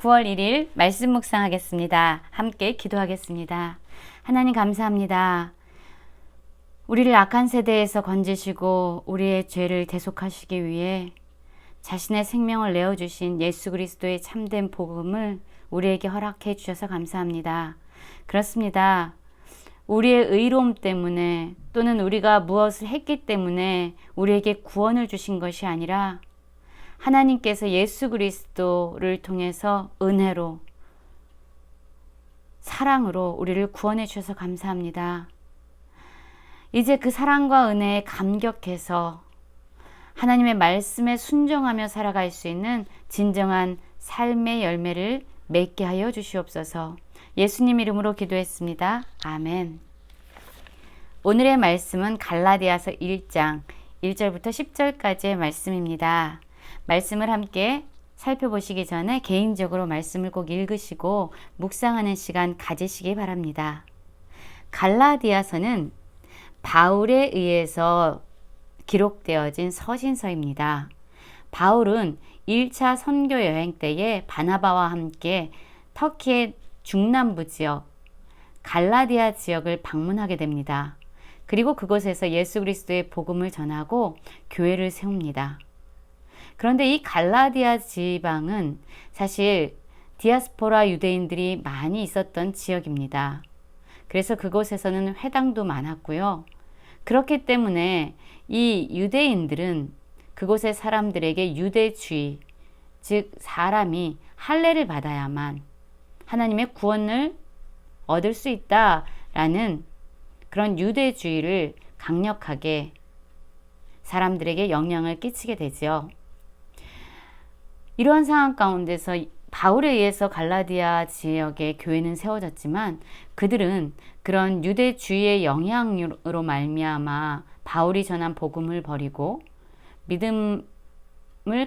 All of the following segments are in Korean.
9월 1일 말씀 묵상하겠습니다. 함께 기도하겠습니다. 하나님 감사합니다. 우리를 악한 세대에서 건지시고 우리의 죄를 대속하시기 위해 자신의 생명을 내어주신 예수 그리스도의 참된 복음을 우리에게 허락해 주셔서 감사합니다. 그렇습니다. 우리의 의로움 때문에 또는 우리가 무엇을 했기 때문에 우리에게 구원을 주신 것이 아니라 하나님께서 예수 그리스도를 통해서 은혜로 사랑으로 우리를 구원해 주셔서 감사합니다. 이제 그 사랑과 은혜에 감격해서 하나님의 말씀에 순종하며 살아갈 수 있는 진정한 삶의 열매를 맺게 하여 주시옵소서. 예수님 이름으로 기도했습니다. 아멘. 오늘의 말씀은 갈라디아서 1장 1절부터 10절까지의 말씀입니다. 말씀을 함께 살펴보시기 전에 개인적으로 말씀을 꼭 읽으시고 묵상하는 시간 가지시기 바랍니다. 갈라디아서는 바울에 의해서 기록되어진 서신서입니다. 바울은 1차 선교 여행 때에 바나바와 함께 터키의 중남부 지역 갈라디아 지역을 방문하게 됩니다. 그리고 그곳에서 예수 그리스도의 복음을 전하고 교회를 세웁니다. 그런데 이 갈라디아 지방은 사실 디아스포라 유대인들이 많이 있었던 지역입니다. 그래서 그곳에서는 회당도 많았고요. 그렇기 때문에 이 유대인들은 그곳의 사람들에게 유대주의, 즉 사람이 할례를 받아야만 하나님의 구원을 얻을 수 있다라는 그런 유대주의를 강력하게 사람들에게 영향을 끼치게 되죠. 이러한 상황 가운데서 바울에 의해서 갈라디아 지역의 교회는 세워졌지만 그들은 그런 유대주의의 영향으로 말미암아 바울이 전한 복음을 버리고 믿음을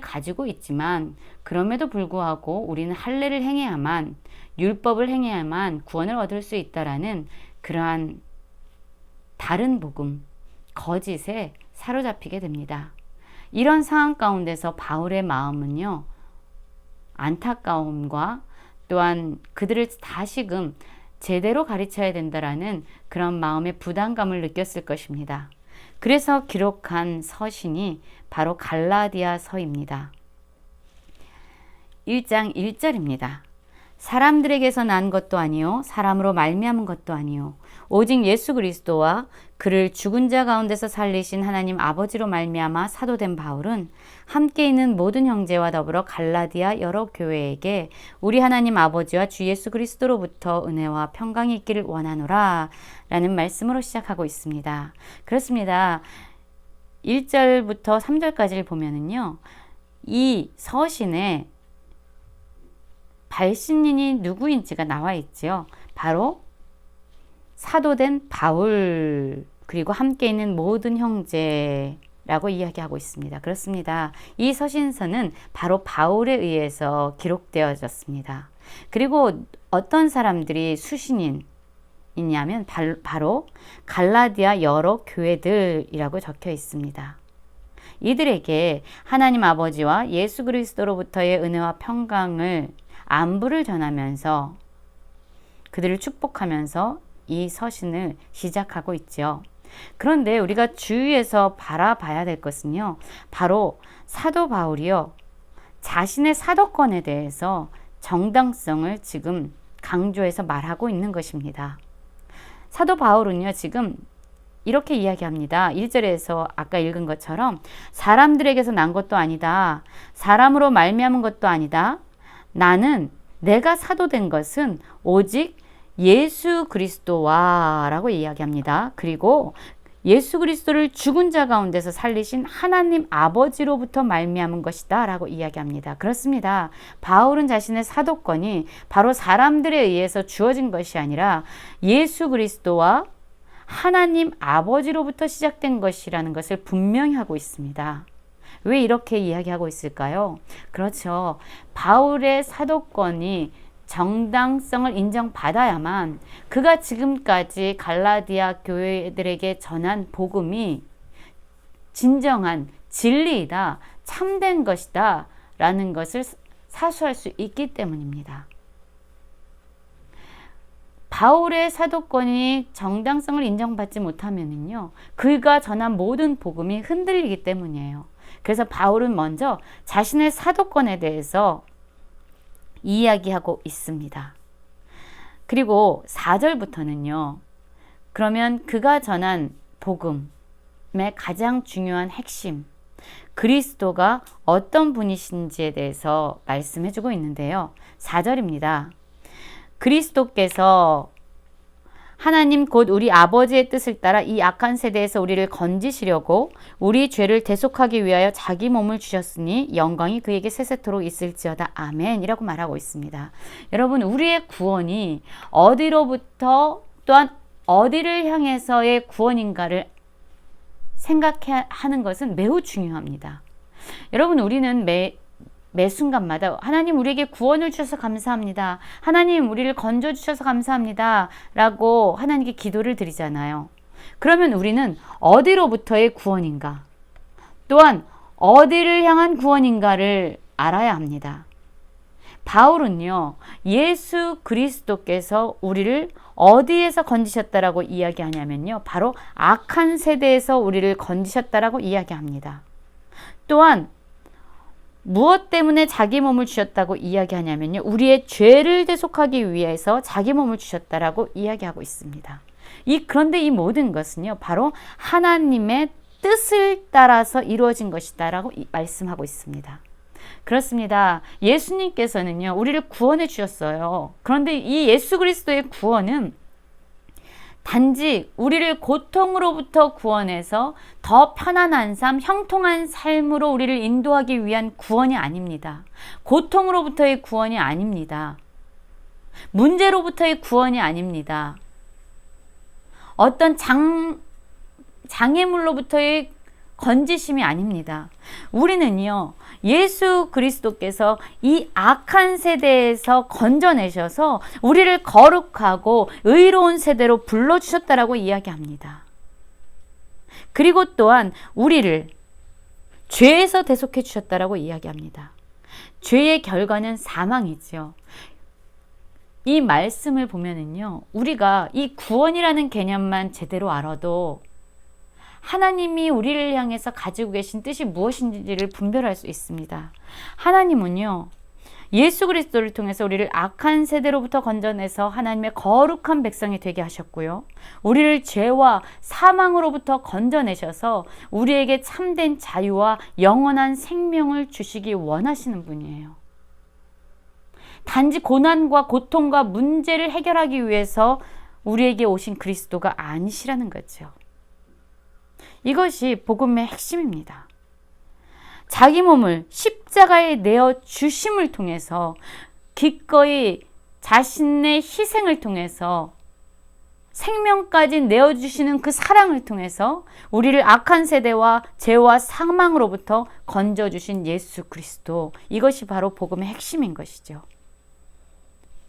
가지고 있지만 그럼에도 불구하고 우리는 할례를 행해야만 율법을 행해야만 구원을 얻을 수 있다라는 그러한 다른 복음, 거짓에 사로잡히게 됩니다. 이런 상황 가운데서 바울의 마음은요, 안타까움과 또한 그들을 다시금 제대로 가르쳐야 된다라는 그런 마음의 부담감을 느꼈을 것입니다. 그래서 기록한 서신이 바로 갈라디아서입니다. 1장 1절입니다. 사람들에게서 난 것도 아니요 사람으로 말미암은 것도 아니요 오직 예수 그리스도와 그를 죽은 자 가운데서 살리신 하나님 아버지로 말미암아 사도된 바울은 함께 있는 모든 형제와 더불어 갈라디아 여러 교회에게 우리 하나님 아버지와 주 예수 그리스도로부터 은혜와 평강이 있기를 원하노라 라는 말씀으로 시작하고 있습니다. 그렇습니다. 1절부터 3절까지를 보면은요, 이 서신에 발신인이 누구인지가 나와 있지요. 바로 사도된 바울 그리고 함께 있는 모든 형제라고 이야기하고 있습니다. 그렇습니다. 이 서신서는 바로 바울에 의해서 기록되어졌습니다. 그리고 어떤 사람들이 수신인이냐면 바로 갈라디아 여러 교회들이라고 적혀 있습니다. 이들에게 하나님 아버지와 예수 그리스도로부터의 은혜와 평강을 안부를 전하면서 그들을 축복하면서 이 서신을 시작하고 있죠. 그런데 우리가 주위에서 바라봐야 될 것은요, 바로 사도 바울이요, 자신의 사도권에 대해서 정당성을 지금 강조해서 말하고 있는 것입니다. 사도 바울은요, 지금 이렇게 이야기합니다. 1절에서 아까 읽은 것처럼 사람들에게서 난 것도 아니다. 사람으로 말미암은 것도 아니다. 나는 내가 사도된 것은 오직 예수 그리스도와 라고 이야기합니다. 그리고 예수 그리스도를 죽은 자 가운데서 살리신 하나님 아버지로부터 말미암은 것이다 라고 이야기합니다. 그렇습니다. 바울은 자신의 사도권이 바로 사람들에 의해서 주어진 것이 아니라 예수 그리스도와 하나님 아버지로부터 시작된 것이라는 것을 분명히 하고 있습니다. 왜 이렇게 이야기하고 있을까요? 그렇죠. 바울의 사도권이 정당성을 인정받아야만 그가 지금까지 갈라디아 교회들에게 전한 복음이 진정한 진리이다, 참된 것이다 라는 것을 사수할 수 있기 때문입니다. 바울의 사도권이 정당성을 인정받지 못하면요, 그가 전한 모든 복음이 흔들리기 때문이에요. 그래서 바울은 먼저 자신의 사도권에 대해서 이야기하고 있습니다. 그리고 4절부터는요, 그러면 그가 전한 복음의 가장 중요한 핵심, 그리스도가 어떤 분이신지에 대해서 말씀해주고 있는데요. 4절입니다. 그리스도께서 하나님 곧 우리 아버지의 뜻을 따라 이 악한 세대에서 우리를 건지시려고 우리 죄를 대속하기 위하여 자기 몸을 주셨으니 영광이 그에게 세세토록 있을지어다. 아멘. 이라고 말하고 있습니다. 여러분, 우리의 구원이 어디로부터 또한 어디를 향해서의 구원인가를 생각하는 것은 매우 중요합니다. 여러분, 우리는 매 순간마다 하나님 우리에게 구원을 주셔서 감사합니다. 하나님 우리를 건져주셔서 감사합니다. 라고 하나님께 기도를 드리잖아요. 그러면 우리는 어디로부터의 구원인가? 또한 어디를 향한 구원인가를 알아야 합니다. 바울은요, 예수 그리스도께서 우리를 어디에서 건지셨다라고 이야기하냐면요, 바로 악한 세대에서 우리를 건지셨다라고 이야기합니다. 또한 무엇 때문에 자기 몸을 주셨다고 이야기하냐면요, 우리의 죄를 대속하기 위해서 자기 몸을 주셨다라고 이야기하고 있습니다. 그런데 이 모든 것은요, 바로 하나님의 뜻을 따라서 이루어진 것이다라고 말씀하고 있습니다. 그렇습니다. 예수님께서는요, 우리를 구원해 주셨어요. 그런데 이 예수 그리스도의 구원은 단지 우리를 고통으로부터 구원해서 더 편안한 삶, 형통한 삶으로 우리를 인도하기 위한 구원이 아닙니다. 고통으로부터의 구원이 아닙니다. 문제로부터의 구원이 아닙니다. 어떤 장애물로부터의 건지심이 아닙니다. 우리는요, 예수 그리스도께서 이 악한 세대에서 건져내셔서 우리를 거룩하고 의로운 세대로 불러주셨다라고 이야기합니다. 그리고 또한 우리를 죄에서 대속해 주셨다라고 이야기합니다. 죄의 결과는 사망이죠. 이 말씀을 보면은요, 우리가 이 구원이라는 개념만 제대로 알아도 하나님이 우리를 향해서 가지고 계신 뜻이 무엇인지를 분별할 수 있습니다. 하나님은요, 예수 그리스도를 통해서 우리를 악한 세대로부터 건져내서 하나님의 거룩한 백성이 되게 하셨고요, 우리를 죄와 사망으로부터 건져내셔서 우리에게 참된 자유와 영원한 생명을 주시기 원하시는 분이에요. 단지 고난과 고통과 문제를 해결하기 위해서 우리에게 오신 그리스도가 아니시라는 거죠. 이것이 복음의 핵심입니다. 자기 몸을 십자가에 내어 주심을 통해서, 기꺼이 자신의 희생을 통해서, 생명까지 내어주시는 그 사랑을 통해서 우리를 악한 세대와 죄와 사망으로부터 건져주신 예수 그리스도, 이것이 바로 복음의 핵심인 것이죠.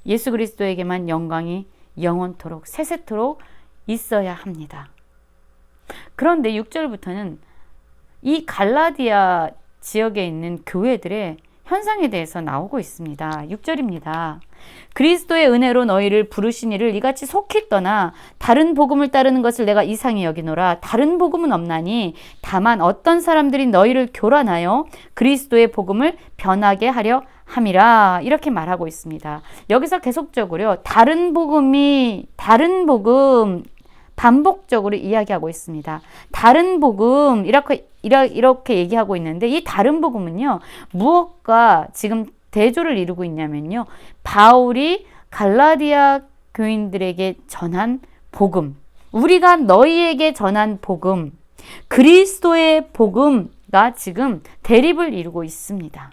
예수 그리스도에게만 영광이 영원토록 세세토록 있어야 합니다. 그런데 6절부터는 이 갈라디아 지역에 있는 교회들의 현상에 대해서 나오고 있습니다. 6절입니다. 그리스도의 은혜로 너희를 부르신 이를 이같이 속히 떠나 다른 복음을 따르는 것을 내가 이상히 여기노라. 다른 복음은 없나니 다만 어떤 사람들이 너희를 교란하여 그리스도의 복음을 변하게 하려 함이라. 이렇게 말하고 있습니다. 여기서 계속적으로 다른 복음 반복적으로 이야기하고 있습니다. 다른 복음 이렇게 얘기하고 있는데, 이 다른 복음은요, 무엇과 지금 대조를 이루고 있냐면요, 바울이 갈라디아 교인들에게 전한 복음, 우리가 너희에게 전한 복음, 그리스도의 복음과 지금 대립을 이루고 있습니다.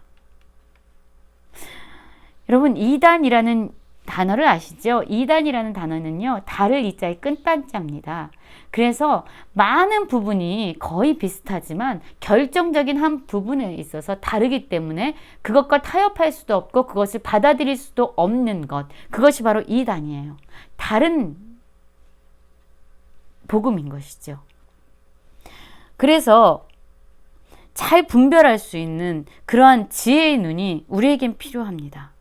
여러분, 이단이라는 단어를 아시죠? 이단이라는 단어는요, 달을 이자의 끝단자입니다. 그래서 많은 부분이 거의 비슷하지만 결정적인 한 부분에 있어서 다르기 때문에 그것과 타협할 수도 없고 그것을 받아들일 수도 없는 것, 그것이 바로 이단이에요. 다른 복음인 것이죠. 그래서 잘 분별할 수 있는 그러한 지혜의 눈이 우리에겐 필요합니다.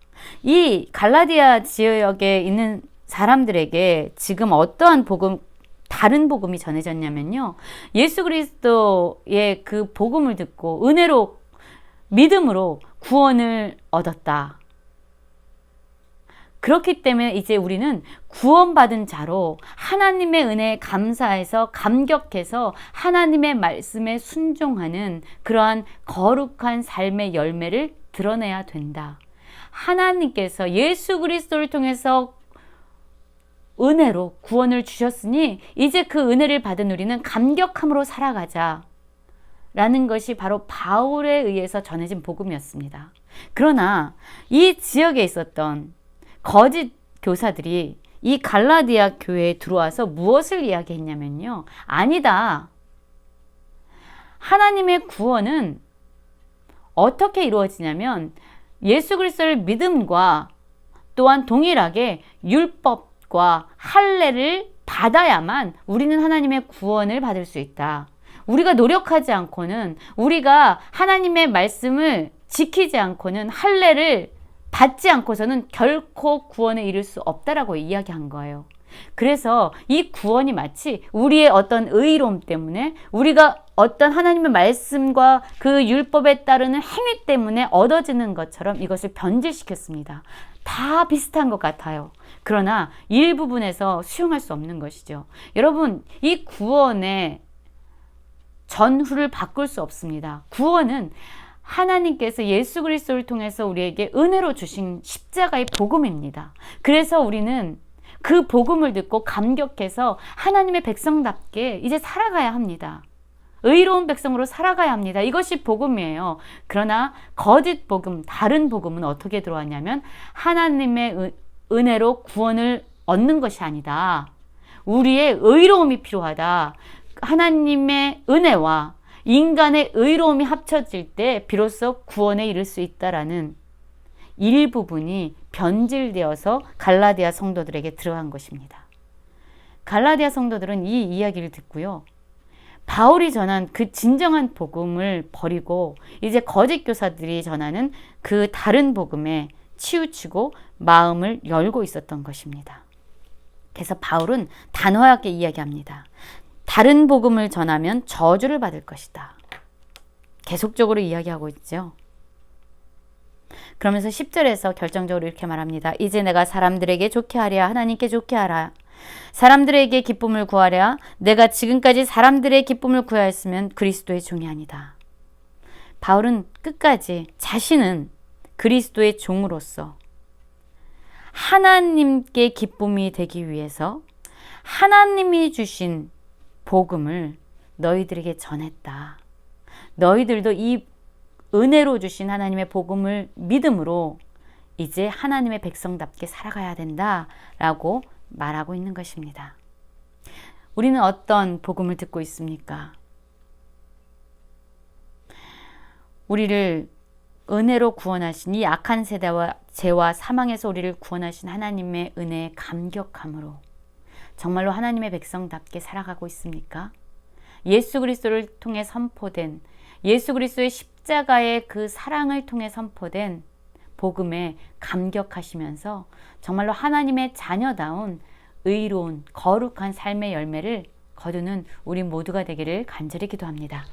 이 갈라디아 지역에 있는 사람들에게 지금 어떠한 복음, 다른 복음이 전해졌냐면요. 예수 그리스도의 그 복음을 듣고 은혜로, 믿음으로 구원을 얻었다. 그렇기 때문에 이제 우리는 구원받은 자로 하나님의 은혜에 감사해서 감격해서 하나님의 말씀에 순종하는 그러한 거룩한 삶의 열매를 드러내야 된다. 하나님께서 예수 그리스도를 통해서 은혜로 구원을 주셨으니 이제 그 은혜를 받은 우리는 감격함으로 살아가자 라는 것이 바로 바울에 의해서 전해진 복음이었습니다. 그러나 이 지역에 있었던 거짓 교사들이 이 갈라디아 교회에 들어와서 무엇을 이야기했냐면요. 아니다. 하나님의 구원은 어떻게 이루어지냐면 예수 그리스도를 믿음과 또한 동일하게 율법과 할례를 받아야만 우리는 하나님의 구원을 받을 수 있다. 우리가 노력하지 않고는, 우리가 하나님의 말씀을 지키지 않고는, 할례를 받지 않고서는 결코 구원에 이를 수 없다라고 이야기한 거예요. 그래서 이 구원이 마치 우리의 어떤 의로움 때문에, 우리가 어떤 하나님의 말씀과 그 율법에 따르는 행위 때문에 얻어지는 것처럼 이것을 변질시켰습니다. 다 비슷한 것 같아요. 그러나 일부분에서 수용할 수 없는 것이죠. 여러분, 이 구원의 전후를 바꿀 수 없습니다. 구원은 하나님께서 예수 그리스도를 통해서 우리에게 은혜로 주신 십자가의 복음입니다. 그래서 우리는 그 복음을 듣고 감격해서 하나님의 백성답게 이제 살아가야 합니다. 의로운 백성으로 살아가야 합니다. 이것이 복음이에요. 그러나 거짓 복음, 다른 복음은 어떻게 들어왔냐면 하나님의 은혜로 구원을 얻는 것이 아니다. 우리의 의로움이 필요하다. 하나님의 은혜와 인간의 의로움이 합쳐질 때 비로소 구원에 이를 수 있다라는 일부분이 변질되어서 갈라디아 성도들에게 들어간 것입니다. 갈라디아 성도들은 이 이야기를 듣고요. 바울이 전한 그 진정한 복음을 버리고 이제 거짓 교사들이 전하는 그 다른 복음에 치우치고 마음을 열고 있었던 것입니다. 그래서 바울은 단호하게 이야기합니다. 다른 복음을 전하면 저주를 받을 것이다. 계속적으로 이야기하고 있죠. 그러면서 10절에서 결정적으로 이렇게 말합니다. 이제 내가 사람들에게 좋게 하랴 하나님께 좋게 하라. 사람들에게 기쁨을 구하랴. 내가 지금까지 사람들의 기쁨을 구하였으면 그리스도의 종이 아니다. 바울은 끝까지 자신은 그리스도의 종으로서 하나님께 기쁨이 되기 위해서 하나님이 주신 복음을 너희들에게 전했다. 너희들도 이 은혜로 주신 하나님의 복음을 믿음으로 이제 하나님의 백성답게 살아가야 된다라고 말하고 있는 것입니다. 우리는 어떤 복음을 듣고 있습니까? 우리를 은혜로 구원하신 이 악한 세대와 죄와 사망에서 우리를 구원하신 하나님의 은혜에 감격함으로 정말로 하나님의 백성답게 살아가고 있습니까? 예수 그리스도를 통해 선포된, 예수 그리스도의 십자가의 그 사랑을 통해 선포된 복음에 감격하시면서 정말로 하나님의 자녀다운 의로운 거룩한 삶의 열매를 거두는 우리 모두가 되기를 간절히 기도합니다.